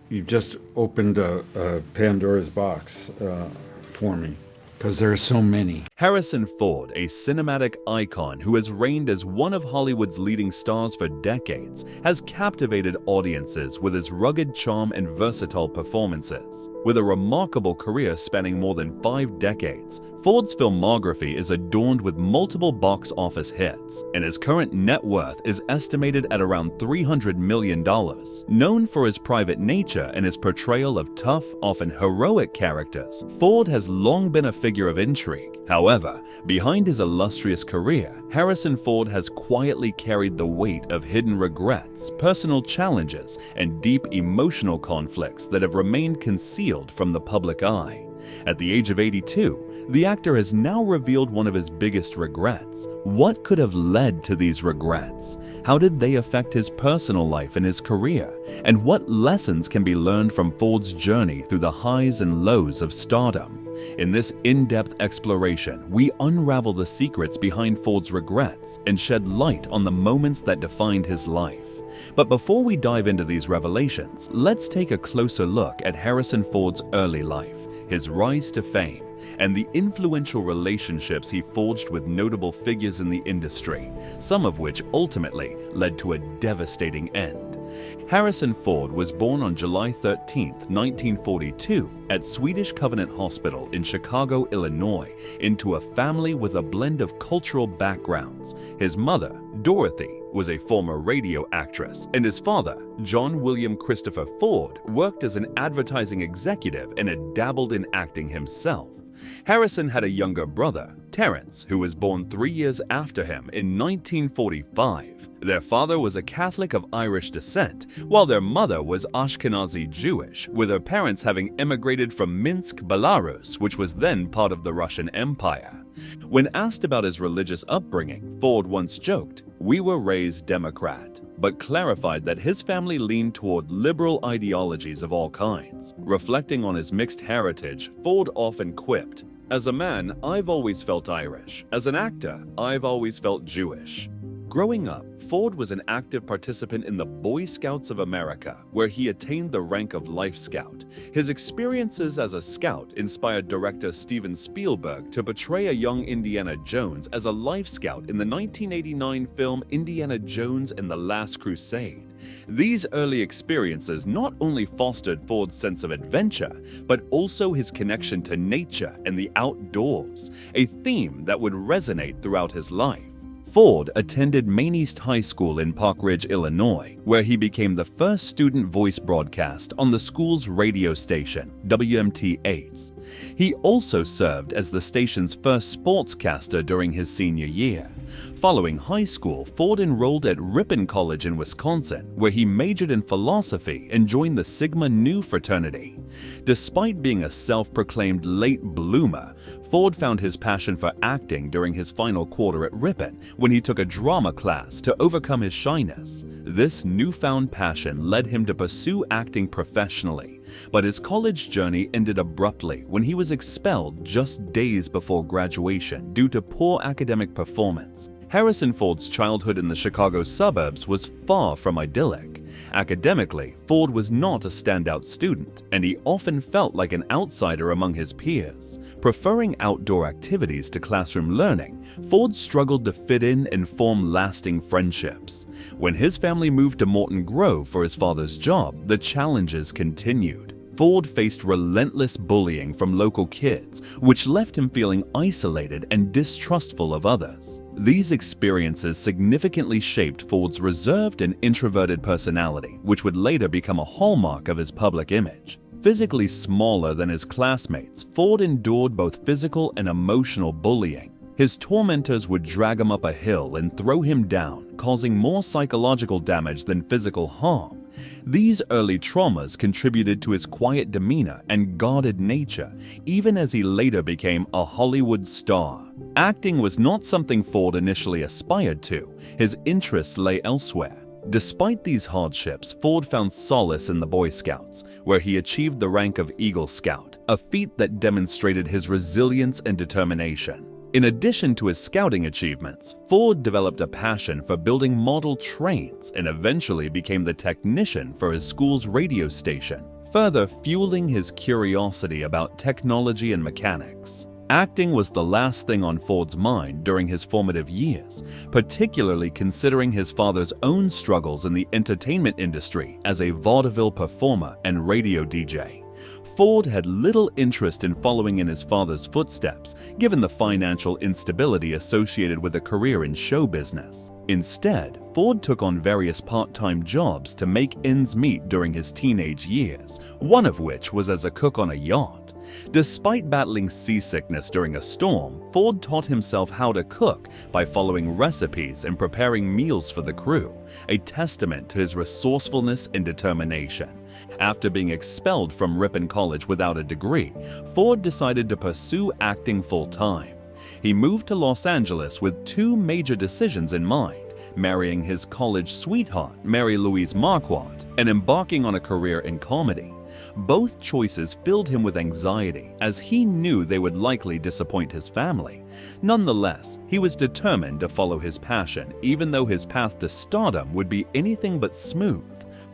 You just opened a Pandora's box for me, because there are so many. Harrison Ford, a cinematic icon who has reigned as one of Hollywood's leading stars for decades, has captivated audiences with his rugged charm and versatile performances. With a remarkable career spanning more than 5 decades, Ford's filmography is adorned with multiple box office hits, and his current net worth is estimated at around $300 million. Known for his private nature and his portrayal of tough, often heroic characters, Ford has long been a figure of intrigue. However, behind his illustrious career, Harrison Ford has quietly carried the weight of hidden regrets, personal challenges, and deep emotional conflicts that have remained concealed from the public eye. At the age of 82, the actor has now revealed one of his biggest regrets. What could have led to these regrets? How did they affect his personal life and his career? And what lessons can be learned from Ford's journey through the highs and lows of stardom? In this in-depth exploration, we unravel the secrets behind Ford's regrets and shed light on the moments that defined his life. But before we dive into these revelations, let's take a closer look at Harrison Ford's early life, his rise to fame, and the influential relationships he forged with notable figures in the industry, some of which ultimately led to a devastating end. Harrison Ford was born on July 13, 1942, at Swedish Covenant Hospital in Chicago, Illinois, into a family with a blend of cultural backgrounds. His mother, Dorothy, was a former radio actress, and his father, John William Christopher Ford, worked as an advertising executive and had dabbled in acting himself. Harrison had a younger brother, Terrence, who was born 3 years after him in 1945. Their father was a Catholic of Irish descent, while their mother was Ashkenazi Jewish, with her parents having immigrated from Minsk, Belarus, which was then part of the Russian Empire. When asked about his religious upbringing, Ford once joked, "We were raised Democrat," but clarified that his family leaned toward liberal ideologies of all kinds. Reflecting on his mixed heritage, Ford often quipped, "As a man, I've always felt Irish. As an actor, I've always felt Jewish." Growing up, Ford was an active participant in the Boy Scouts of America, where he attained the rank of Life Scout. His experiences as a scout inspired director Steven Spielberg to portray a young Indiana Jones as a Life Scout in the 1989 film Indiana Jones and the Last Crusade. These early experiences not only fostered Ford's sense of adventure, but also his connection to nature and the outdoors, a theme that would resonate throughout his life. Ford attended Maine East High School in Park Ridge, Illinois, where he became the first student voice broadcast on the school's radio station, WMT-8. He also served as the station's first sportscaster during his senior year. Following high school, Ford enrolled at Ripon College in Wisconsin, where he majored in philosophy and joined the Sigma Nu fraternity. Despite being a self-proclaimed late bloomer, Ford found his passion for acting during his final quarter at Ripon when he took a drama class to overcome his shyness. This newfound passion led him to pursue acting professionally, but his college journey ended abruptly when he was expelled just days before graduation due to poor academic performance. Harrison Ford's childhood in the Chicago suburbs was far from idyllic. Academically, Ford was not a standout student, and he often felt like an outsider among his peers. Preferring outdoor activities to classroom learning, Ford struggled to fit in and form lasting friendships. When his family moved to Morton Grove for his father's job, the challenges continued. Ford faced relentless bullying from local kids, which left him feeling isolated and distrustful of others. These experiences significantly shaped Ford's reserved and introverted personality, which would later become a hallmark of his public image. Physically smaller than his classmates, Ford endured both physical and emotional bullying. His tormentors would drag him up a hill and throw him down, causing more psychological damage than physical harm. These early traumas contributed to his quiet demeanor and guarded nature, even as he later became a Hollywood star. Acting was not something Ford initially aspired to. His interests lay elsewhere. Despite these hardships, Ford found solace in the Boy Scouts, where he achieved the rank of Eagle Scout, a feat that demonstrated his resilience and determination. In addition to his scouting achievements, Ford developed a passion for building model trains and eventually became the technician for his school's radio station. further fueling his curiosity about technology and mechanics. Acting was the last thing on Ford's mind during his formative years, particularly considering his father's own struggles in the entertainment industry as a vaudeville performer and radio DJ. Ford had little interest in following in his father's footsteps, given the financial instability associated with a career in show business. Instead, Ford took on various part-time jobs to make ends meet during his teenage years, one of which was as a cook on a yacht. Despite battling seasickness during a storm, Ford taught himself how to cook by following recipes and preparing meals for the crew, a testament to his resourcefulness and determination. After being expelled from Ripon College without a degree, Ford decided to pursue acting full-time. He moved to Los Angeles with two major decisions in mind: marrying his college sweetheart, Mary Louise Marquardt, and embarking on a career in comedy. Both choices filled him with anxiety, as he knew they would likely disappoint his family. Nonetheless, he was determined to follow his passion, even though his path to stardom would be anything but smooth.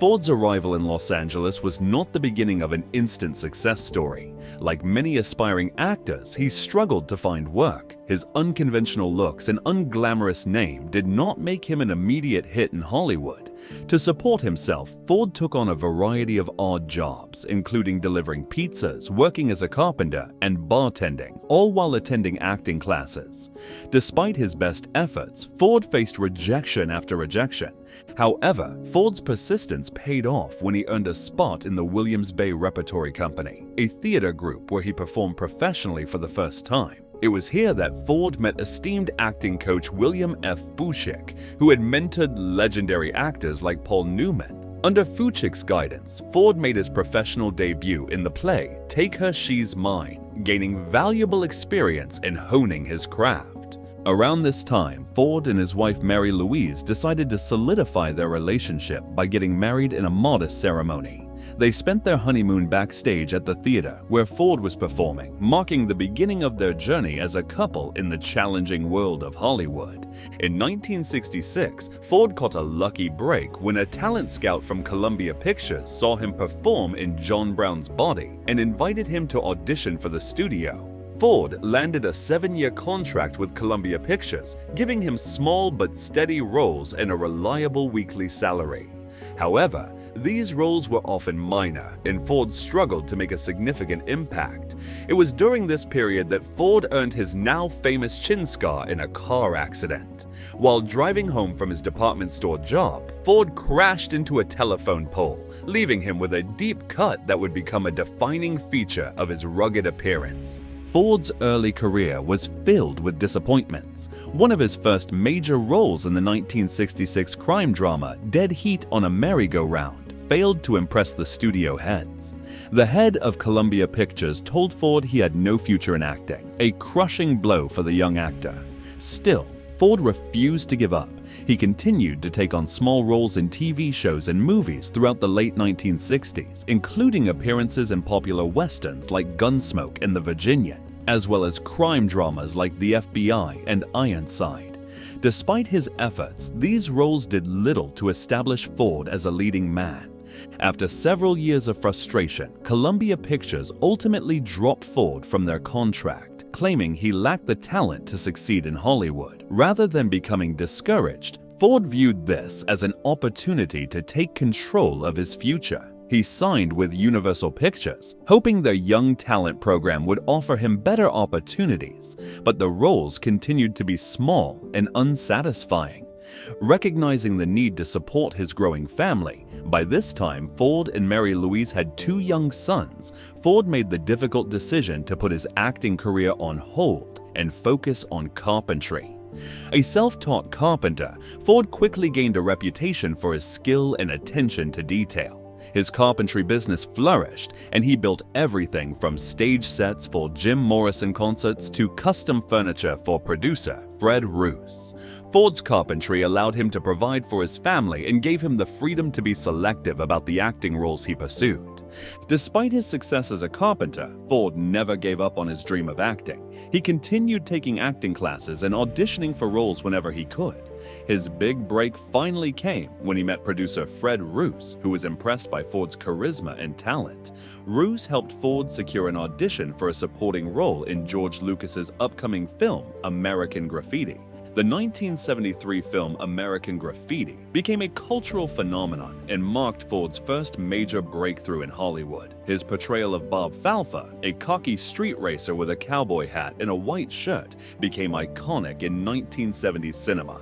Ford's arrival in Los Angeles was not the beginning of an instant success story. Like many aspiring actors, he struggled to find work. His unconventional looks and unglamorous name did not make him an immediate hit in Hollywood. To support himself, Ford took on a variety of odd jobs, including delivering pizzas, working as a carpenter, and bartending, all while attending acting classes. Despite his best efforts, Ford faced rejection after rejection. However, Ford's persistence paid off when he earned a spot in the Williams Bay Repertory Company, a theater group where he performed professionally for the first time. It was here that Ford met esteemed acting coach William F. Fuchik, who had mentored legendary actors like Paul Newman. Under Fuchik's guidance, Ford made his professional debut in the play Take Her, She's Mine, gaining valuable experience in honing his craft. Around this time, Ford and his wife Mary Louise decided to solidify their relationship by getting married in a modest ceremony. They spent their honeymoon backstage at the theater where Ford was performing, marking the beginning of their journey as a couple in the challenging world of Hollywood. In 1966, Ford caught a lucky break when a talent scout from Columbia Pictures saw him perform in John Brown's Body and invited him to audition for the studio. Ford landed a 7-year contract with Columbia Pictures, giving him small but steady roles and a reliable weekly salary. However, these roles were often minor, and Ford struggled to make a significant impact. It was during this period that Ford earned his now famous chin scar in a car accident. While driving home from his department store job, Ford crashed into a telephone pole, leaving him with a deep cut that would become a defining feature of his rugged appearance. Ford's early career was filled with disappointments. One of his first major roles in the 1966 crime drama Dead Heat on a Merry-Go-Round failed to impress the studio heads. The head of Columbia Pictures told Ford he had no future in acting, a crushing blow for the young actor. Still, Ford refused to give up. He continued to take on small roles in TV shows and movies throughout the late 1960s, including appearances in popular westerns like Gunsmoke and The Virginian, as well as crime dramas like The FBI and Ironside. Despite his efforts, these roles did little to establish Ford as a leading man. After several years of frustration, Columbia Pictures ultimately dropped Ford from their contract, claiming he lacked the talent to succeed in Hollywood. Rather than becoming discouraged, Ford viewed this as an opportunity to take control of his future. He signed with Universal Pictures, hoping their young talent program would offer him better opportunities, but the roles continued to be small and unsatisfying. Recognizing the need to support his growing family, by this time Ford and Mary Louise had 2 young sons. Ford made the difficult decision to put his acting career on hold and focus on carpentry. A self-taught carpenter, Ford quickly gained a reputation for his skill and attention to detail. His carpentry business flourished, and he built everything from stage sets for Jim Morrison concerts to custom furniture for producer Fred Roos. Ford's carpentry allowed him to provide for his family and gave him the freedom to be selective about the acting roles he pursued. Despite his success as a carpenter, Ford never gave up on his dream of acting. He continued taking acting classes and auditioning for roles whenever he could. His big break finally came when he met producer Fred Roos, who was impressed by Ford's charisma and talent. Roos helped Ford secure an audition for a supporting role in George Lucas's upcoming film, American Graffiti. The 1973 film American Graffiti became a cultural phenomenon and marked Ford's first major breakthrough in Hollywood. His portrayal of Bob Falfa, a cocky street racer with a cowboy hat and a white shirt, became iconic in 1970s cinema.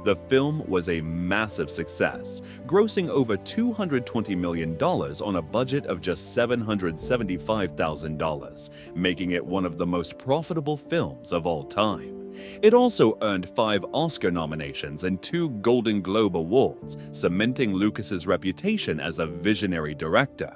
The film was a massive success, grossing over $220 million on a budget of just $775,000, making it one of the most profitable films of all time. It also earned 5 Oscar nominations and 2 Golden Globe Awards, cementing Lucas's reputation as a visionary director.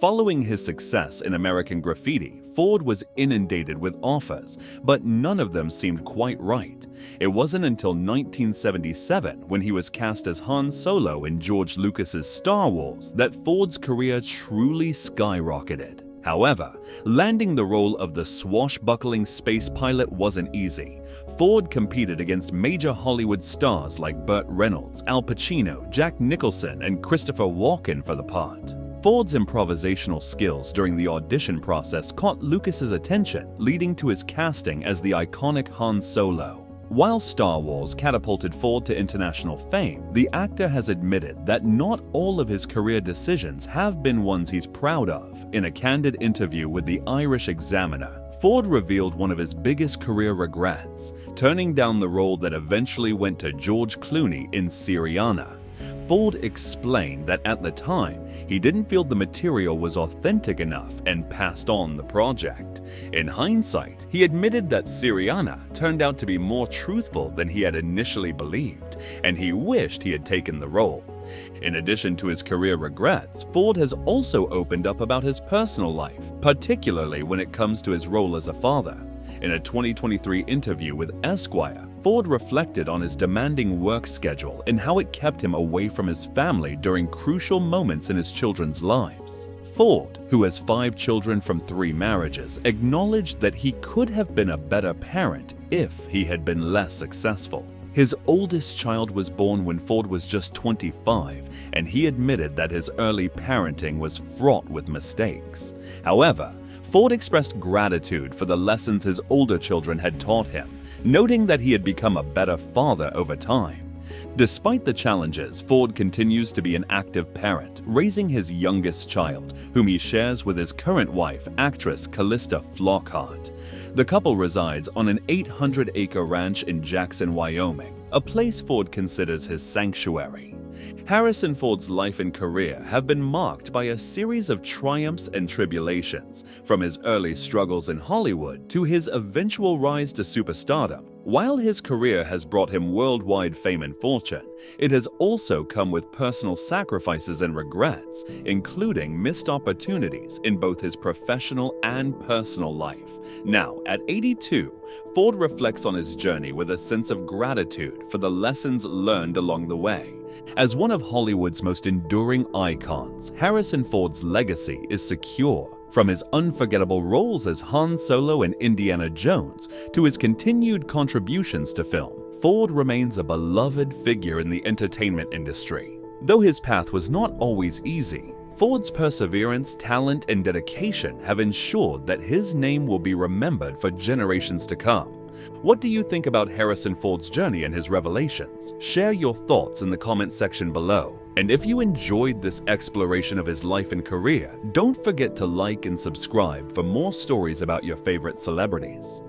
Following his success in American Graffiti, Ford was inundated with offers, but none of them seemed quite right. It wasn't until 1977, when he was cast as Han Solo in George Lucas's Star Wars, that Ford's career truly skyrocketed. However, landing the role of the swashbuckling space pilot wasn't easy. Ford competed against major Hollywood stars like Burt Reynolds, Al Pacino, Jack Nicholson, and Christopher Walken for the part. Ford's improvisational skills during the audition process caught Lucas's attention, leading to his casting as the iconic Han Solo. While Star Wars catapulted Ford to international fame, the actor has admitted that not all of his career decisions have been ones he's proud of. In a candid interview with the Irish Examiner, Ford revealed one of his biggest career regrets, turning down the role that eventually went to George Clooney in Syriana. Ford explained that at the time, he didn't feel the material was authentic enough and passed on the project. In hindsight, he admitted that Syriana turned out to be more truthful than he had initially believed, and he wished he had taken the role. In addition to his career regrets, Ford has also opened up about his personal life, particularly when it comes to his role as a father. In a 2023 interview with Esquire, Ford reflected on his demanding work schedule and how it kept him away from his family during crucial moments in his children's lives. Ford, who has 5 children from 3 marriages, acknowledged that he could have been a better parent if he had been less successful. His oldest child was born when Ford was just 25, and he admitted that his early parenting was fraught with mistakes. However, Ford expressed gratitude for the lessons his older children had taught him, noting that he had become a better father over time. Despite the challenges, Ford continues to be an active parent, raising his youngest child, whom he shares with his current wife, actress Callista Flockhart. The couple resides on an 800-acre ranch in Jackson, Wyoming, a place Ford considers his sanctuary. Harrison Ford's life and career have been marked by a series of triumphs and tribulations, from his early struggles in Hollywood to his eventual rise to superstardom. While his career has brought him worldwide fame and fortune, it has also come with personal sacrifices and regrets, including missed opportunities in both his professional and personal life. Now, at 82, Ford reflects on his journey with a sense of gratitude for the lessons learned along the way. As one of Hollywood's most enduring icons, Harrison Ford's legacy is secure. From his unforgettable roles as Han Solo in Indiana Jones to his continued contributions to film, Ford remains a beloved figure in the entertainment industry. Though his path was not always easy, Ford's perseverance, talent, and dedication have ensured that his name will be remembered for generations to come. What do you think about Harrison Ford's journey and his revelations? Share your thoughts in the comment section below. And if you enjoyed this exploration of his life and career, don't forget to like and subscribe for more stories about your favorite celebrities.